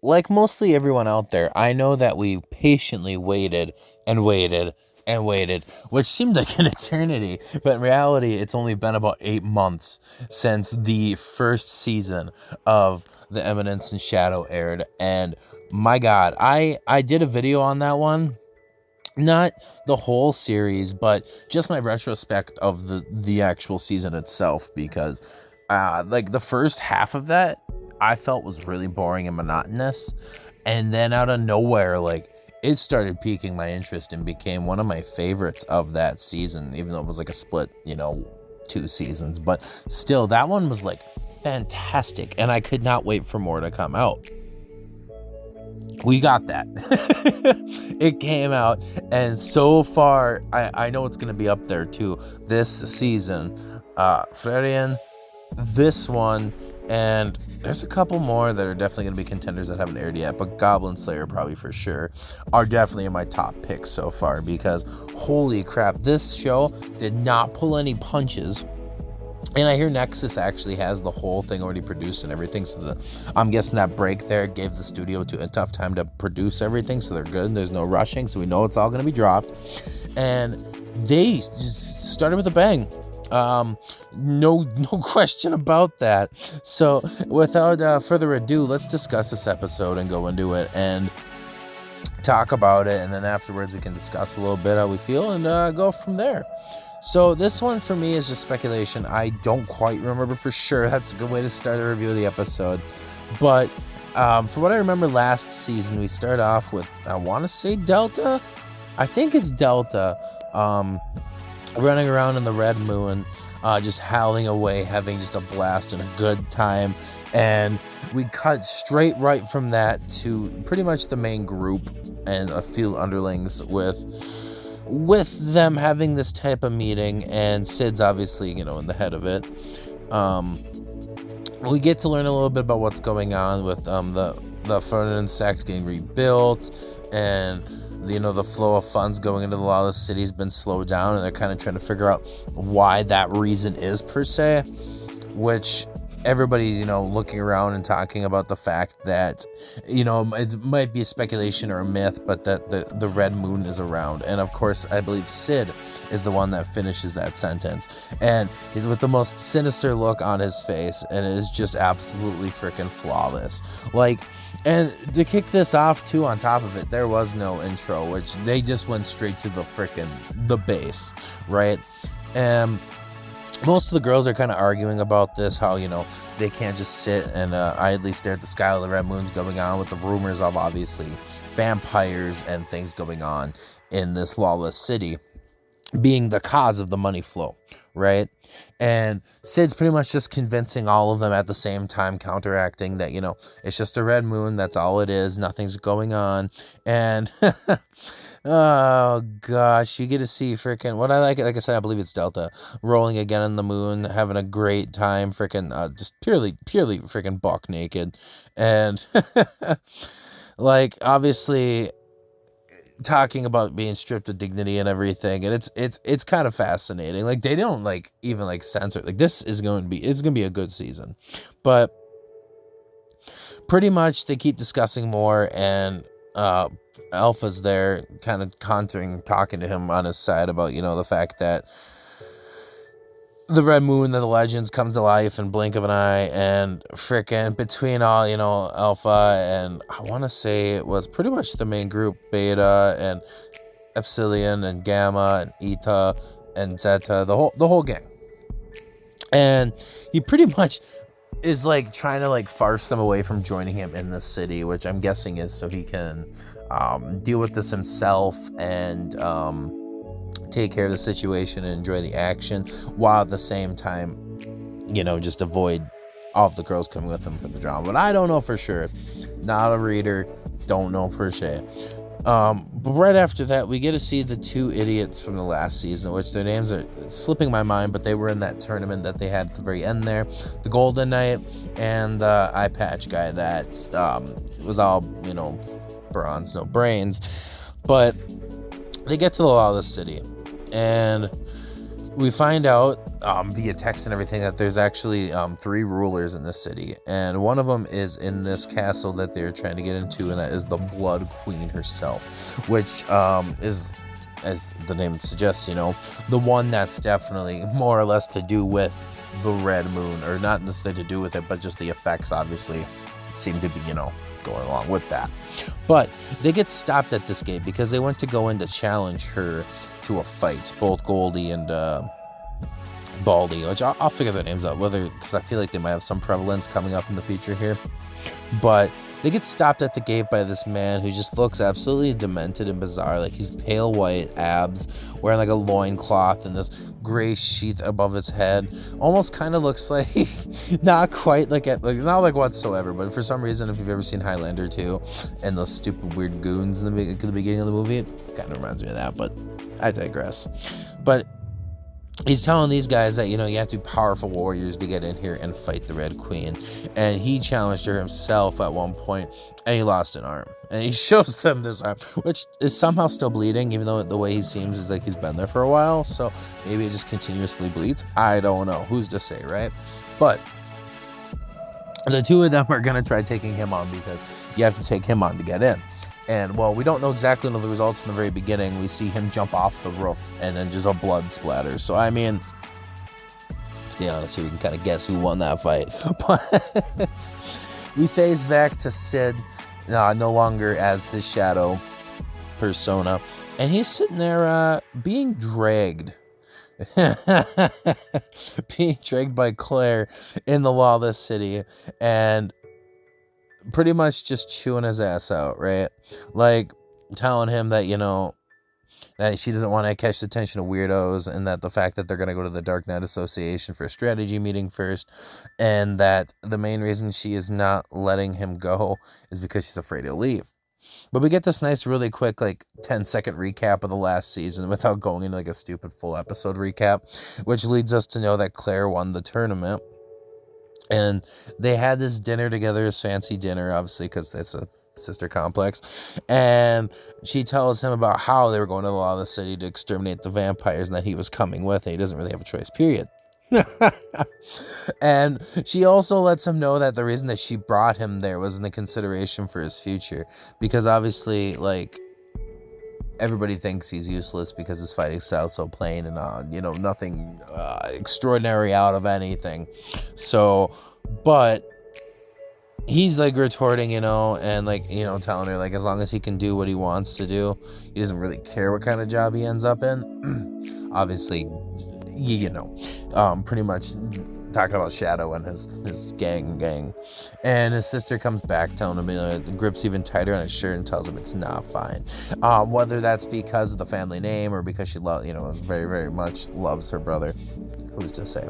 like mostly everyone out there, I know that we patiently waited and waited and waited, which seemed like an eternity, but in reality, it's only been about 8 months since the first season of The Eminence and Shadow aired, and my God, I did a video on that one. Not the whole series, but just my retrospect of the actual season itself, because like the first half of that I felt was really boring and monotonous, and then out of nowhere, like, it started piquing my interest and became one of my favorites of that season, even though it was like a split, 2 seasons, but still, that one was like fantastic, and I could not wait for more to come out. We got that. It came out, and so far I know it's going to be up there too this season. Florian, this one, and there's a couple more that are definitely going to be contenders that haven't aired yet, but Goblin Slayer probably for sure are definitely in my top picks so far, because holy crap, this show did not pull any punches. And I hear Nexus actually has the whole thing already produced and everything, so I'm guessing that break there gave the studio a tough time to produce everything, so they're good. There's no rushing, so we know it's all going to be dropped. And they just started with a bang. No question about that. So without further ado, let's discuss this episode and go into it and talk about it, and then afterwards we can discuss a little bit how we feel and go from there. So this one for me is just speculation. I don't quite remember for sure. That's a good way to start a review of the episode. But for what I remember last season, we start off with, I want to say Delta. I think it's Delta running around in the Red Moon, just howling away, having just a blast and a good time. And we cut straight right from that to pretty much the main group and a few underlings with them having this type of meeting, and Sid's obviously, in the head of it. We get to learn a little bit about what's going on with the Ferdinand sect getting rebuilt, and the flow of funds going into the lawless city has been slowed down, and they're kind of trying to figure out why that reason is per se, which everybody's looking around and talking about the fact that it might be a speculation or a myth, but that the Red Moon is around. And of course, I believe Sid is the one that finishes that sentence, and he's with the most sinister look on his face, and it is just absolutely freaking flawless. Like, and to kick this off too, on top of it, there was no intro, which they just went straight to the base, right? And most of the girls are kind of arguing about this, how, they can't just sit and idly stare at the sky while the Red Moon's going on, with the rumors of obviously vampires and things going on in this lawless city being the cause of the money flow, right? And Sid's pretty much just convincing all of them at the same time, counteracting that, it's just a Red Moon, that's all it is, nothing's going on. And oh gosh, you get to see freaking what I like I said, I believe it's Delta rolling again on the moon, having a great time, freaking just purely freaking buck naked, and like, obviously talking about being stripped of dignity and everything, and it's kind of fascinating. Like, they don't even censor, like, this is going to be a good season, but pretty much they keep discussing more, and Alpha's there kind of talking to him on his side about the fact that the Red Moon and the Legends comes to life in blink of an eye, and freaking between all Alpha and, I want to say it was pretty much the main group, Beta and Epsilon and Gamma and Eta and Zeta, the whole gang, and he pretty much is trying to farce them away from joining him in the city, which I'm guessing is so he can deal with this himself and take care of the situation and enjoy the action, while at the same time, just avoid all of the girls coming with him for the drama. But I don't know for sure. Not a reader. Don't know per se. But right after that, we get to see the two idiots from the last season, which their names are slipping my mind, but they were in that tournament that they had at the very end there. The Golden Knight and the eye patch guy that was all, bronze, no brains. But they get to the lawless city, and we find out via text and everything that there's actually 3 rulers in this city, and one of them is in this castle that they're trying to get into, and that is the Blood Queen herself, which is, as the name suggests, the one that's definitely more or less to do with the Red Moon, or not necessarily to do with it, but just the effects obviously seem to be, going along with that. But they get stopped at this gate because they went to go in to challenge her to a fight, both Goldie and Baldy, which I'll figure their names out, because I feel like they might have some prevalence coming up in the future here. But they get stopped at the gate by this man who just looks absolutely demented and bizarre. Like, he's pale white, abs, wearing like a loincloth and this gray sheath above his head. Almost kind of looks like, not quite like not like whatsoever, but for some reason, if you've ever seen Highlander 2 and those stupid weird goons in the beginning of the movie, it kind of reminds me of that, but I digress. But he's telling these guys that, you have to be powerful warriors to get in here and fight the Red Queen. And he challenged her himself at one point, and he lost an arm. And he shows them this arm, which is somehow still bleeding, even though the way he seems is like he's been there for a while. So maybe it just continuously bleeds. I don't know. Who's to say, right? But the 2 of them are going to try taking him on, because you have to take him on to get in. And, well, we don't know exactly the results in the very beginning. We see him jump off the roof, and then just a blood splatter. So, I mean, to be honest here, we can kind of guess who won that fight. But we phase back to Sid, no longer as his shadow persona. And he's sitting there being dragged. Being dragged by Claire in the lawless city. And pretty much just chewing his ass out, right? Like, telling him that, that she doesn't want to catch the attention of weirdos, and that the fact that they're going to go to the Dark Knight Association for a strategy meeting first, and that the main reason she is not letting him go is because she's afraid he'll leave. But we get this nice, really quick, 10-second recap of the last season without going into, a stupid full episode recap, which leads us to know that Claire won the tournament. And they had this dinner together, this fancy dinner, obviously, because it's a sister complex. And she tells him about how they were going to the law of the city to exterminate the vampires, and that he was coming with, and he doesn't really have a choice, period. And she also lets him know that the reason that she brought him there was in the consideration for his future. Because obviously, everybody thinks he's useless because his fighting style is so plain and, nothing extraordinary out of anything. So, but he's, retorting, and, telling her, as long as he can do what he wants to do, he doesn't really care what kind of job he ends up in. Obviously, pretty much talking about Shadow and his gang. And his sister comes back telling him, the grip's even tighter on his shirt, and tells him it's not fine. Whether that's because of the family name or because she very, very much loves her brother, who's to say?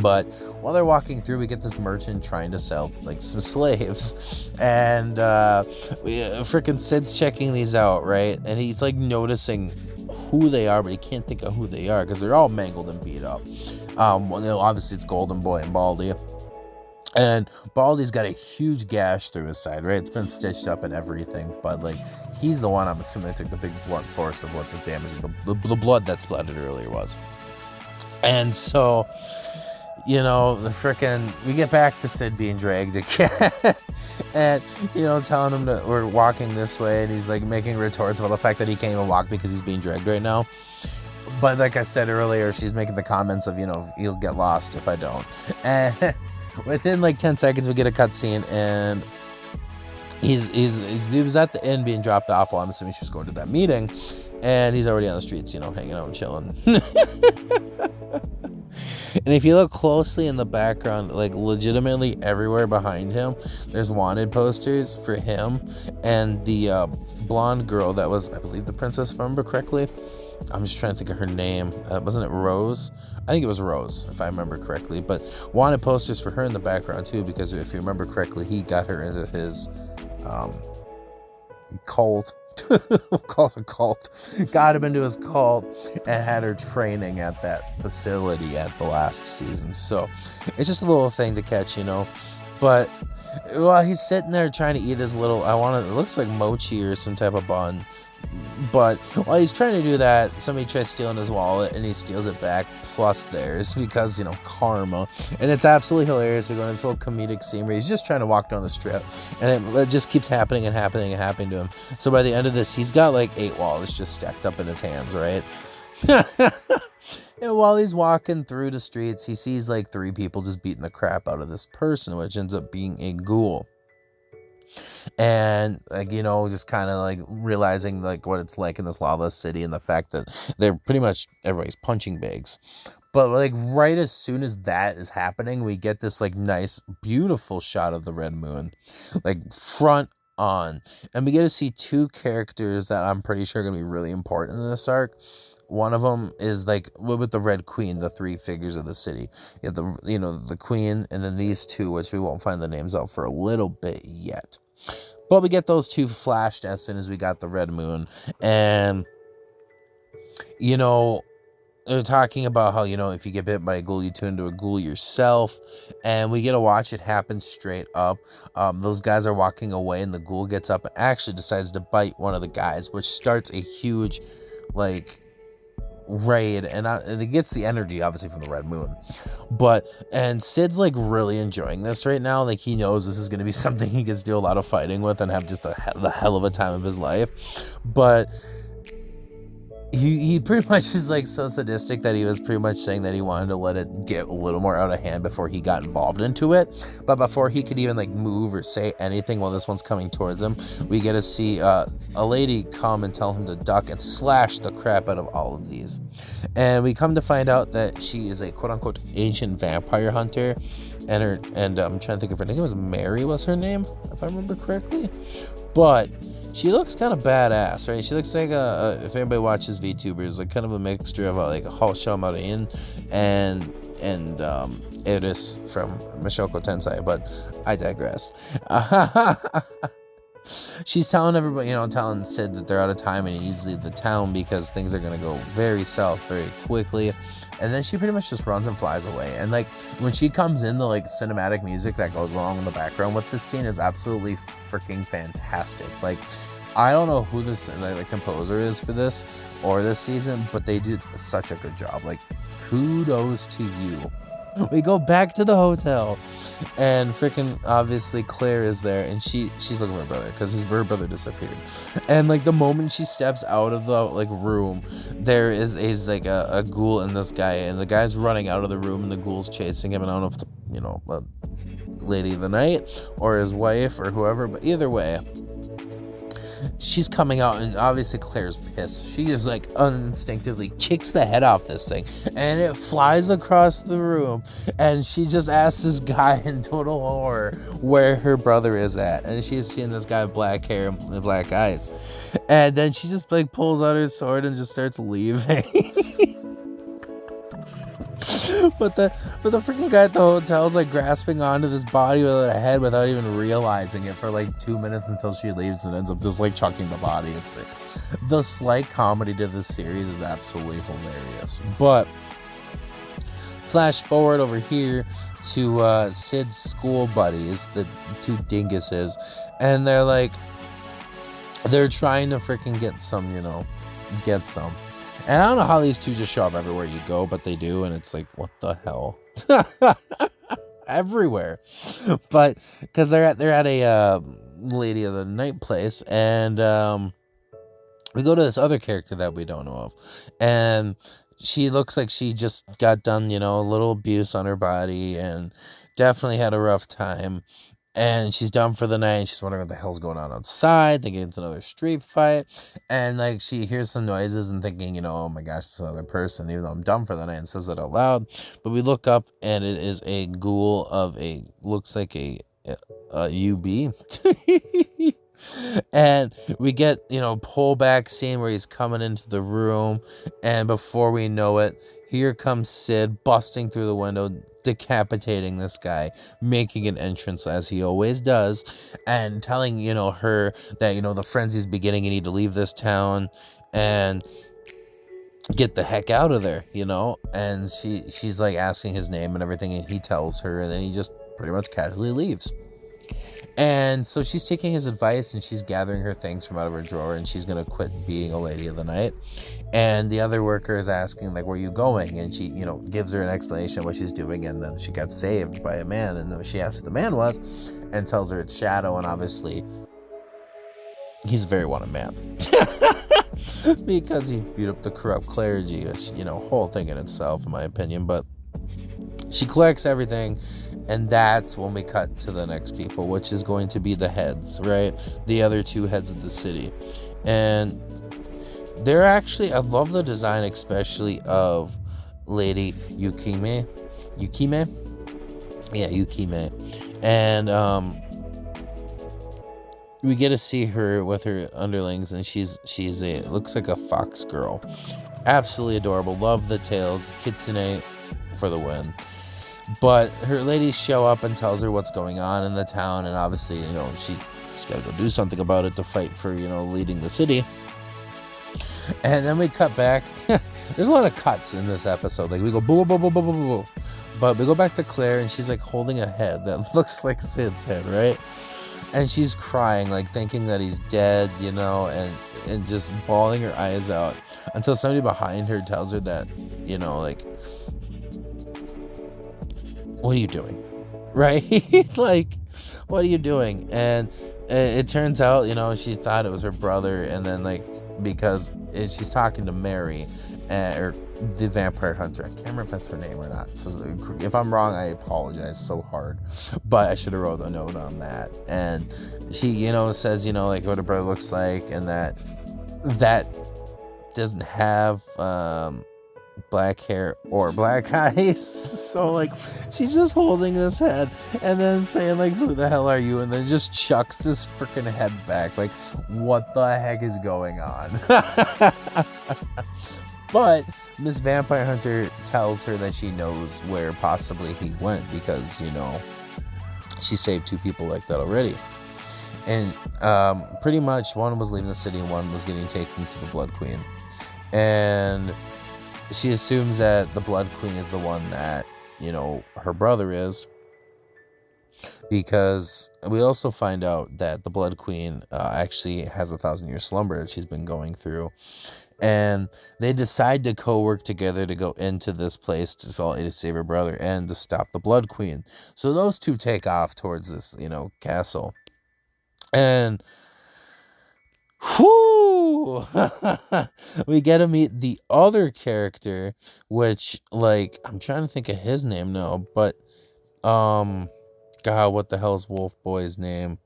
But while they're walking through, we get this merchant trying to sell some slaves, and freaking Sid's checking these out, right? And he's noticing who they are, but he can't think of who they are because they're all mangled and beat up. Obviously it's Golden Boy and Baldy. And Baldy's got a huge gash through his side, right? It's been stitched up and everything, but he's the one, I'm assuming, that took the big blunt force of what the damage of the blood that splattered earlier was. And so, we get back to Sid being dragged again. And, telling him that we're walking this way, and he's making retorts about the fact that he can't even walk because he's being dragged right now. But like I said earlier, she's making the comments of, you'll get lost if I don't. And within 10 seconds, we get a cutscene, and he was at the inn being dropped off while I'm assuming she was going to that meeting, and he's already on the streets, hanging out and chilling. And if you look closely in the background, legitimately everywhere behind him, there's wanted posters for him and the blonde girl that was, I believe, the princess, if I remember correctly. I'm just trying to think of her name. Wasn't it Rose? I think it was Rose, if I remember correctly. But wanted posters for her in the background, too, because if you remember correctly, he got her into his cult. Called a cult. Got him into his cult and had her training at that facility at the last season. So it's just a little thing to catch, But Well, he's sitting there trying to eat his little, it looks like mochi or some type of bun. But while he's trying to do that, somebody tries stealing his wallet, and he steals it back, plus theirs, because, karma. And it's absolutely hilarious. We're going to this little comedic scene where he's just trying to walk down the strip, and it just keeps happening and happening and happening to him. So by the end of this, he's got like 8 wallets just stacked up in his hands, right? And while he's walking through the streets, he sees like 3 people just beating the crap out of this person, which ends up being a ghoul. And just kind of like realizing like what it's like in this lawless city, and the fact that they're pretty much everybody's punching bags. But like right as soon as that is happening, we get this like nice beautiful shot of the red moon, like front on, and we get to see 2 characters that I'm pretty sure are gonna be really important in this arc. One of them is like with the Red Queen, the 3 figures of the city. You have the Queen, and then these 2, which we won't find the names out for a little bit yet. But we get those 2 flashed as soon as we got the red moon. And, they're talking about how, if you get bit by a ghoul, you turn into a ghoul yourself. And we get to watch it happen straight up. Those guys are walking away, and the ghoul gets up and actually decides to bite one of the guys, which starts a huge, raid, and it gets the energy obviously from the red moon. And Sid's like really enjoying this right now. Like, he knows this is going to be something he gets to do a lot of fighting with and have just the hell of a time of his life. But he pretty much is like so sadistic that he was pretty much saying that he wanted to let it get a little more out of hand before he got involved into it. But before he could even like move or say anything while this one's coming towards him, we get to see a lady come and tell him to duck and slash the crap out of all of these. And we come to find out that she is a quote-unquote ancient vampire hunter, and I'm trying to think of her name. It was Mary was her name, if I remember correctly. But she looks kind of badass, right? She looks like if anybody watches VTubers, like kind of a mixture of like a Halsha Marin and Eris from Mashoko Tensei, but I digress. She's telling everybody, telling Sid that they're out of time and he needs to leave the town because things are going to go very south very quickly. And then she pretty much just runs and flies away. And like when she comes in, the like cinematic music that goes along in the background with this scene is absolutely freaking fantastic. Like, I don't know who this the composer is for this or this season, but they did such a good job. Like, kudos to you. We go back to the hotel, and freaking obviously Claire is there, and she's looking for her brother because her brother disappeared. And like the moment she steps out of the like room, there is a ghoul in this guy, and the guy's running out of the room, and the ghoul's chasing him. And I don't know if it's a lady of the night or his wife or whoever, but either way, she's coming out, and obviously Claire's pissed. She is like instinctively kicks the head off this thing, and it flies across the room, and she just asks this guy in total horror where her brother is at, and she's seeing this guy with black hair and black eyes, and then she just like pulls out her sword and just starts leaving. But the freaking guy at the hotel is like grasping onto this body with a head without even realizing it for like 2 minutes until she leaves and ends up just like chucking the body. It's the slight comedy to this series is absolutely hilarious. But flash forward over here to Sid's school buddies, the 2 dinguses, and they're trying to freaking get some. And I don't know how these 2 just show up everywhere you go, but they do, and it's like, what the hell? Everywhere. But because they're at a lady of the night place, and we go to this other character that we don't know of, and she looks like she just got done, a little abuse on her body, and definitely had a rough time. And she's done for the night, and she's wondering what the hell's going on outside. They get into another street fight, and like she hears some noises and thinking, oh my gosh, it's another person, even though I'm done for the night, and says it out loud. But we look up, and it is a ghoul of looks like a UB. And we get, pullback scene where he's coming into the room, and before we know it, here comes Sid busting through the window, decapitating this guy, making an entrance as he always does, and telling, her that, the frenzy's beginning, you need to leave this town and get the heck out of there, and she's like asking his name and everything, and he tells her, and then he just pretty much casually leaves. And so she's taking his advice, and she's gathering her things from out of her drawer, and she's going to quit being a lady of the night. And the other worker is asking, like, where are you going? And she, gives her an explanation of what she's doing. And then she got saved by a man. And then she asks who the man was and tells her it's Shadow. And obviously, he's a very wanted man. Because he beat up the corrupt clergy. Whole thing in itself, in my opinion. But she collects everything. And that's when we cut to the next people, which is going to be the heads, right? The other two heads of the city. And they're actually, I love the design, especially of Lady Yukime. Yeah, Yukime. And we get to see her with her underlings, and she's looks like a fox girl. Absolutely adorable. Love the tails. Kitsune for the win. But her ladies show up and tells her what's going on in the town, and obviously, she's got to go do something about it to fight for, leading the city. And then we cut back. There's a lot of cuts in this episode. Like, we go boo, boo, boo, boo, boo, boo, boo. But we go back to Claire, and she's, like, holding a head that looks like Sid's head, right? And she's crying, like, thinking that he's dead, and just bawling her eyes out. Until somebody behind her tells her that, what are you doing? Right? Like, what are you doing? And it turns out, she thought it was her brother. And then, like, because she's talking to Mary, or the vampire hunter. I can't remember if that's her name or not. So if I'm wrong, I apologize so hard. But I should have wrote a note on that. And she, says, like, what her brother looks like. And that doesn't have black hair or black eyes. So, like, she's just holding this head and then saying, like, who the hell are you? And then just chucks this freaking head back. Like, what the heck is going on? But Miss Vampire Hunter tells her that she knows where possibly he went because, she saved two people like that already. And pretty much one was leaving the city and one was getting taken to the Blood Queen. And she assumes that the Blood Queen is the one that, her brother is. Because we also find out that the Blood Queen actually has a 1,000-year slumber that she's been going through. And they decide to co-work together to go into this place to save her brother and to stop the Blood Queen. So those two take off towards this, castle. And whoo, we get to meet the other character, which, like, I'm trying to think of his name now, but God, what the hell is Wolf Boy's name?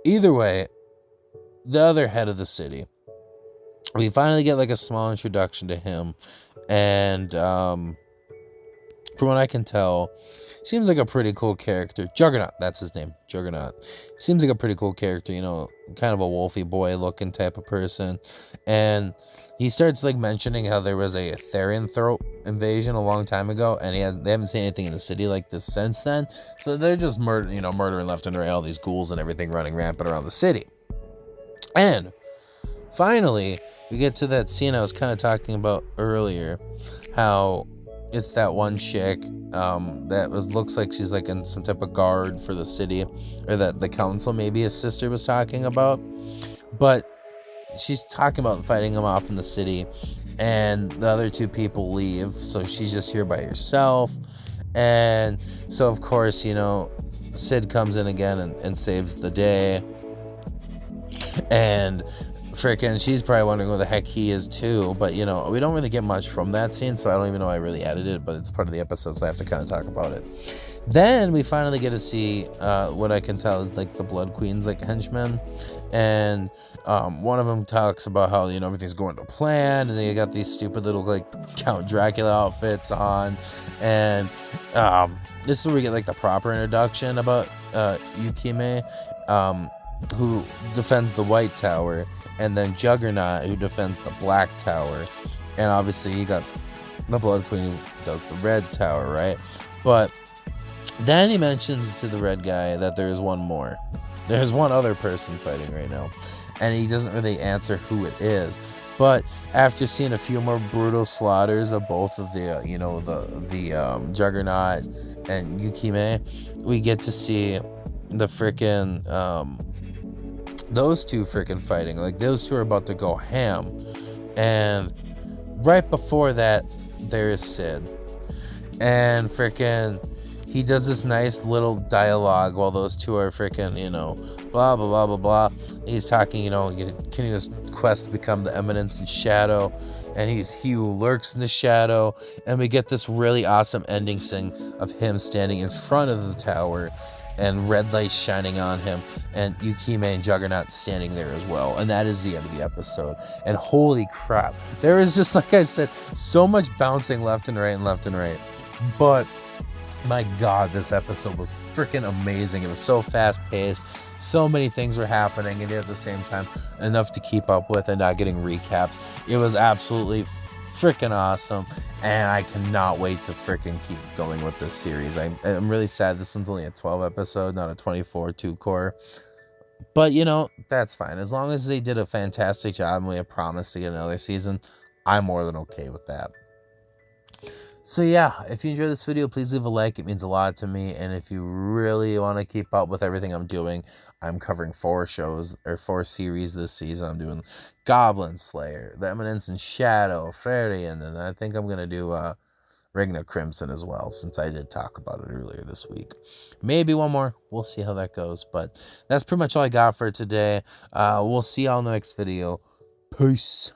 Either way, the other head of the city. We finally get, like, a small introduction to him, and from what I can tell, seems like a pretty cool character. Juggernaut, that's his name. Juggernaut. Seems like a pretty cool character, kind of a wolfy boy looking type of person. And he starts, like, mentioning how there was a Therian throat invasion a long time ago, and they haven't seen anything in the city like this since then. So they're just murdering left and right, all these ghouls and everything running rampant around the city. And finally, we get to that scene I was kind of talking about earlier, how it's that one chick that looks like she's, like, in some type of guard for the city, or that the council, maybe his sister was talking about. But she's talking about fighting him off in the city, and the other two people leave, so she's just here by herself. And so, of course, Sid comes in again and saves the day. And freaking, she's probably wondering where the heck he is too. But, we don't really get much from that scene, so I don't even know I really added it, but it's part of the episode, so I have to kind of talk about it. Then we finally get to see what I can tell is, like, the Blood Queen's, like, henchmen. And one of them talks about how, everything's going to plan, and they got these stupid little, like, Count Dracula outfits on. And this is where we get, like, the proper introduction about Yukime, who defends the White Tower, and then Juggernaut, who defends the Black Tower. And obviously you got the Blood Queen, who does the Red Tower, right? But then he mentions to the red guy that there's one more. There's one other person fighting right now, and he doesn't really answer who it is. But after seeing a few more brutal slaughters of both of the Juggernaut and Yukime, we get to see the freaking those two freaking fighting. Like, those two are about to go ham. And right before that, there's Sid. And freaking, he does this nice little dialogue while those two are freaking, blah, blah, blah, blah, blah. He's talking, continuing his quest to become the Eminence and Shadow. And he who lurks in the shadow. And we get this really awesome ending scene of him standing in front of the tower and red lights shining on him, and Yukime and Juggernaut standing there as well. And that is the end of the episode. And holy crap, there is just, like I said, so much bouncing left and right and left and right. But my god, this episode was freaking amazing. It was so fast paced, so many things were happening, and at the same time enough to keep up with and not getting recapped. It was absolutely freaking awesome, and I cannot wait to freaking keep going with this series. I'm really sad this one's only a 12 episode, not a 24 2-core. But that's fine. As long as they did a fantastic job and we have promised to get another season, I'm more than okay with that. So yeah, if you enjoyed this video, please leave a like. It means a lot to me. And if you really want to keep up with everything I'm doing, I'm covering 4 series this season. I'm doing Goblin Slayer, The Eminence and Shadow, Fairy, and then I think I'm going to do Regna Crimson as well, since I did talk about it earlier this week. Maybe one more. We'll see how that goes. But that's pretty much all I got for today. We'll see y'all in the next video. Peace.